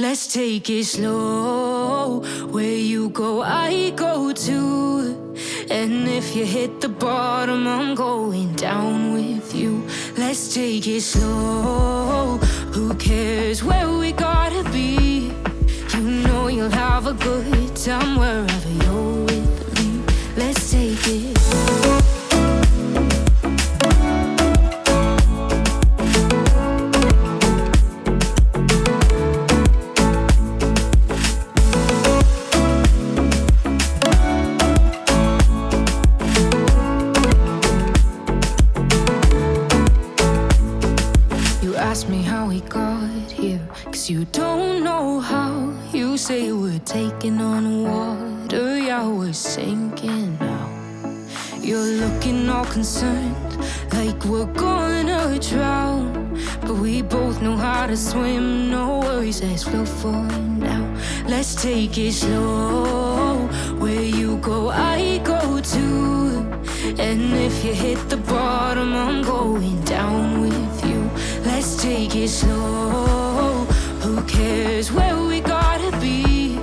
Let's take it slow. Where you go, I go too. And if you hit the bottom, I'm going down with you. Let's take it slow. Who cares where we gotta be? You know you'll have a good time wherever you're with me. Let's take it. Ask me how we got here, 'cause you don't know how. You say we're taking on water, yeah, we're sinking now. You're looking all concerned, like we're gonna drown. But we both know how to swim, no worries, let's float for now. Let's take it slow. Where you go, I go too. And if you hit the bottom, I'm going down with you. Let's take it slow. Who cares where we gotta be?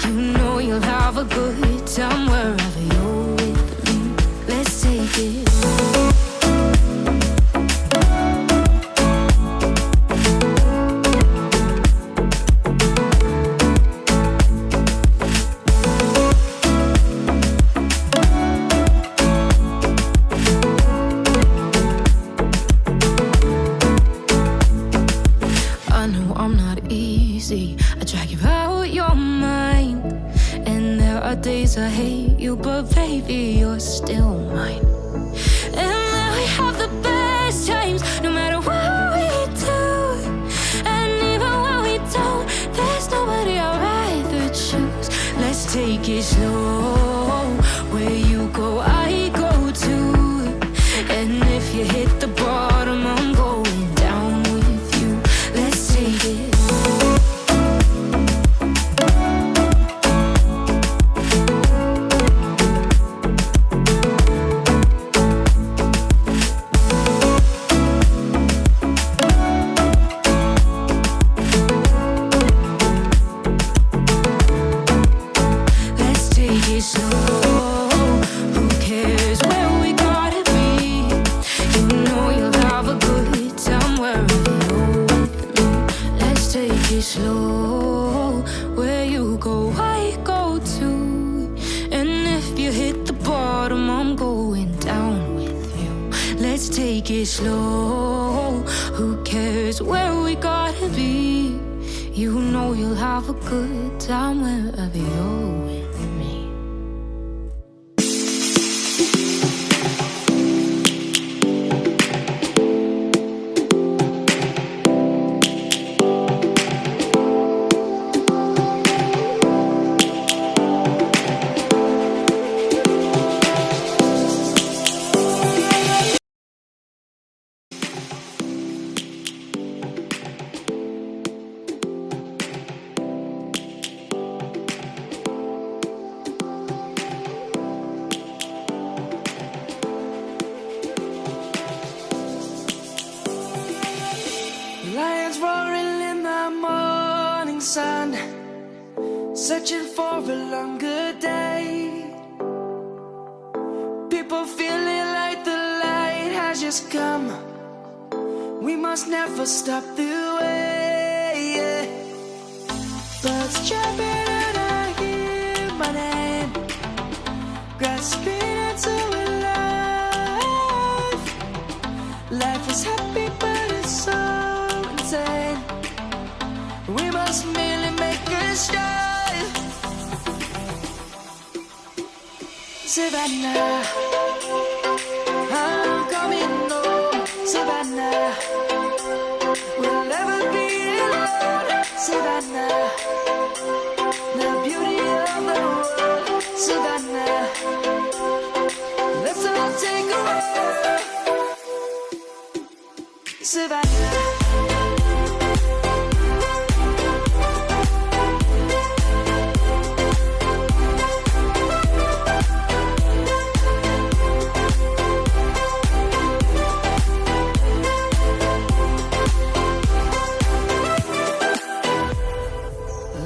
You know you'll have a good time wherever you're with me. Let's take it. I drag you out your mind, and there are days I hate you, but baby, you're still mine. And then we have the best times, no matter what we do. And even when we don't, there's nobody I'd rather choose. Let's take it slow. Where you go, I go too. And if you hit the bottom, I'm going down with you. Let's take it. Slow, where you go, I go too. And if you hit the bottom, I'm going down with you. Let's take it slow. Who cares where we gotta be? You know you'll have a good time wherever you're with me. Lions roaring in the morning sun, searching for a longer day. People feeling like the light has just come. We must never stop the way. Birds chirping and I hear my name, grasping into life. Life is happy but it's so insane. We must merely make a start. Savannah, I'm coming home. Savannah, we'll never be alone. Savannah, the beauty of the world. Savannah, let's all take a walk. Savannah.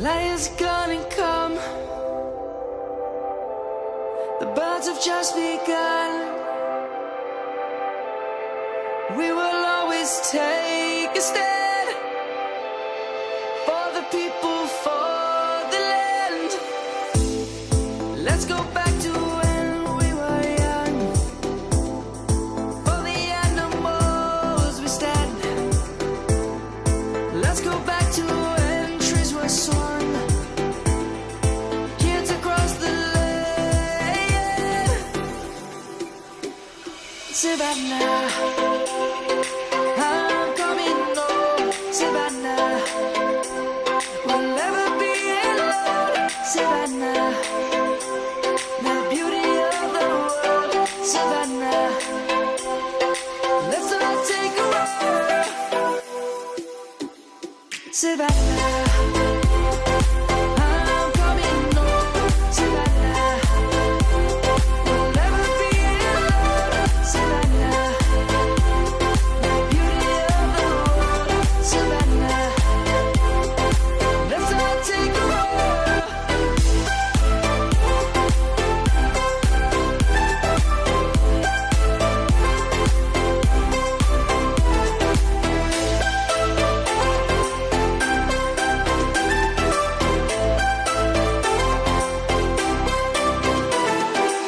light is gonna come. The birds have just begun. We will always take a stand for the people, for the land. Let's go back to when we were young. For the animals we stand. Let's go back to when trees were swung. Kids across the land. Savannah, I'm coming home. Savannah, we'll never be alone. Savannah, the beauty of the world. Savannah, let's all take a walk. Savannah, I'm coming home. Savannah, we'll never be alone. Savannah, the beauty of the world. Savannah, let's all take a walk.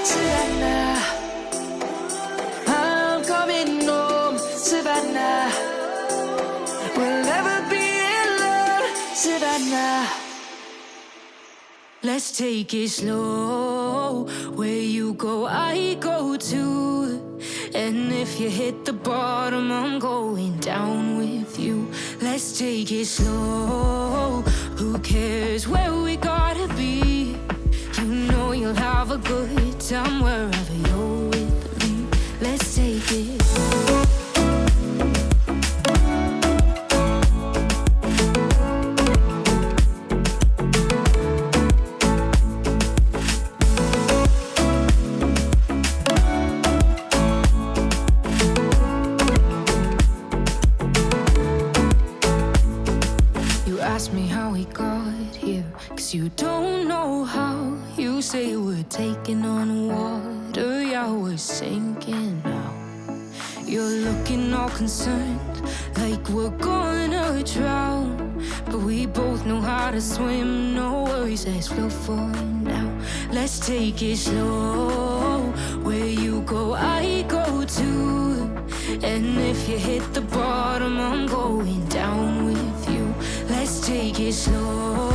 Savannah, I'm coming home. Savannah, we'll never be alone. Savannah, Let's take it slow. Where you go, I go too. And if you hit the bottom, I'm going down with you. Let's take it slow. Who cares where we gotta be? You know you'll have a good time wherever you're with me. Let's take it. You ask me how we got here, 'cause you don't know how. You say we're taking on water, yeah, we're sinking now. You're looking all concerned, like we're gonna drown. But we both know how to swim, no worries, let's float for now. Let's take it slow. Where you go, I go too. And if you hit the bottom, I'm going down with you. Let's take it slow.